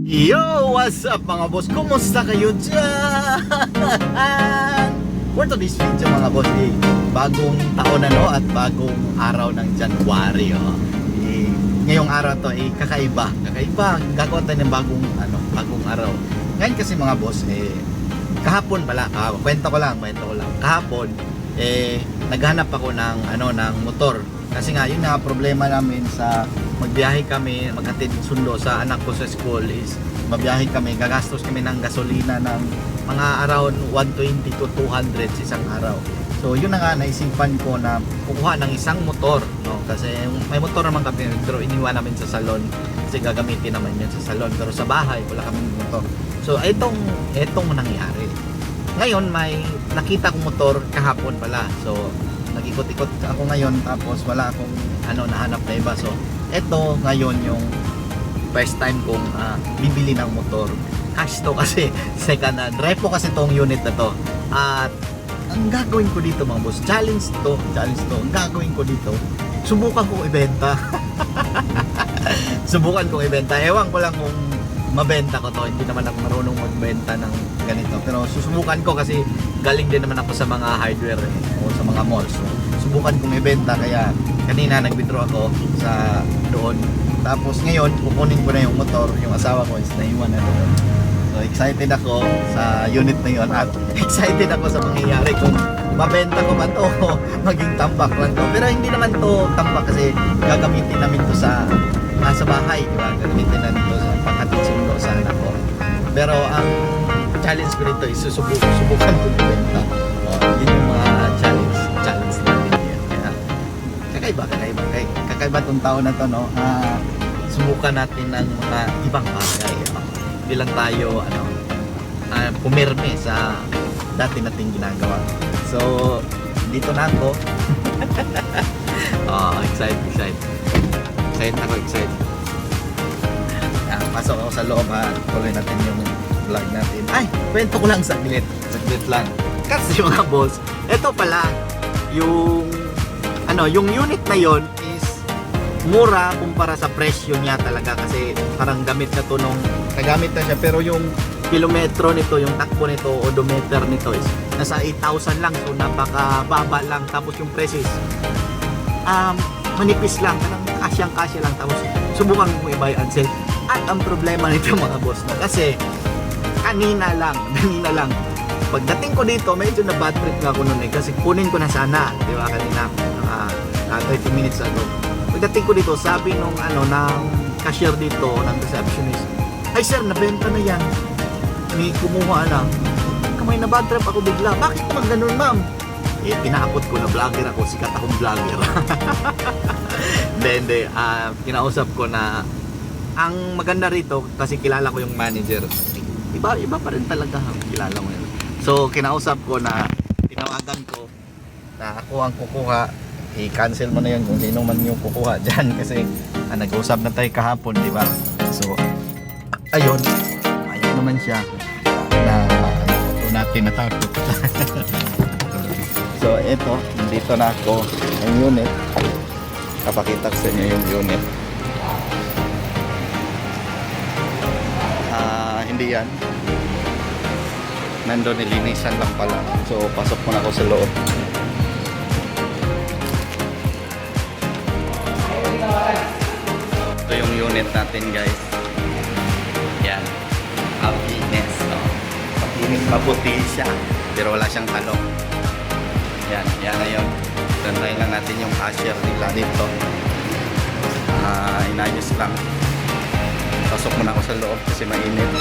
Yo! What's up mga boss? Kumusta kayo dyan? For today's video mga boss, bagong taon at bagong araw ng January. Ngayong araw to kakaiba. Gagawa tayo ng bagong araw. Ngayon kasi mga boss, kahapon pala, kwento ko lang. Kahapon, naghanap ako ng motor. Kasi nga, yun na problema namin sa magbiyahe kami, maghatid sundo sa anak ko sa school is mabiyahe kami, gagastos kami ng gasolina ng mga around 120 to 200 sa isang araw. So yun na nga, naisipan ko na kukuha ng isang motor, no? Kasi may motor naman kami, pero iniwan namin sa salon kasi gagamitin naman yun sa salon, pero sa bahay wala kami motor. So itong nangyari. Ngayon may nakita kong motor kahapon pala. So nag-ikot-ikot ako ngayon, tapos wala akong nahanap na iba. So eto ngayon yung first time kong bibili ng motor. Cash to kasi second hand. Repo kasi tong unit na to. At ang gagawin ko dito mga boss, challenge to. Ang gagawin ko dito, subukan kong ibenta. Ewan ko lang kung mabenta ko to. Hindi naman ako marunong magbenta ng ganito, pero susubukan ko kasi galing din naman ako sa mga hardware o sa mga malls. So, subukan kong ibenta, kaya kanina nag-withdraw ako sa doon. Tapos ngayon kukunin ko na yung motor. Yung asawa ko is naiwan na doon. So excited ako sa unit na yun, at excited ako sa mangyayari kung mabenta ko ba to o maging tambak lang to. Pero hindi naman to tambak kasi gagamitin namin to sa bahay, diba? Gagamitin namin to sa paghatid sundo sa anak ko. Pero ang challenge ko dito is subukan ko ibenta. Yun yung mga challenge natin yan. Kaya kakaiba tong taon na to, no? Subukan natin ng mga ibang bagay, bilang tayo pumirme sa dati nating ginagawa. So dito na ako. Excited pasok ako sa loob, tuloy natin yung vlog natin. Ay, kwento ko lang saglit lang kasi mga boss, eto pala yung unit na yon is mura kumpara sa presyo niya talaga, kasi parang gamit na to nagamit na siya, pero yung kilometro nito, yung takbo nito, odometer nito is nasa 8,000 lang, so napakababa lang. Tapos yung presyo is manipis lang, parang kasyang-kasya lang. Tapos subukan mo i-buy and sell. At ang problema nito mga boss, no, kasi kanina lang pagdating ko dito, medyo na bad trip nga ako noon kasi kunin ko na sana, di ba, kanina 30 minutes ago. Pagdating ko dito, sabi nung ng cashier dito, ng receptionist, ay sir, nabenta na yan, may kumuha na. Kamay na bad trip ako bigla. Bakit naman ganun, ma'am? Pinakot ko na vlogger ako, sikat akong vlogger. Hindi, kinausap ko na ang maganda rito kasi kilala ko yung manager. Iba pa rin talaga, kilala mo yun. So kinausap ko na, tinawagan ko na ako ang kukuha. I-cancel mo na yun kung sino man yung kukuha dyan, kasi nag-usap na tayo kahapon, di ba? So ayun naman siya na natin natakot. So eto, nandito na ako ng unit. Kapakita ko sa inyo yung unit. Hindi yan, nandun, nilinisan lang pala. So pasok muna ako sa loob. Ito yung unit natin guys. Yan, happiness, happiness, mabuti siya pero wala siyang talong. Yan na yun. Tantayin lang natin yung cashier nila dito. Inayos lang. Pasok muna ako sa loob kasi mainit.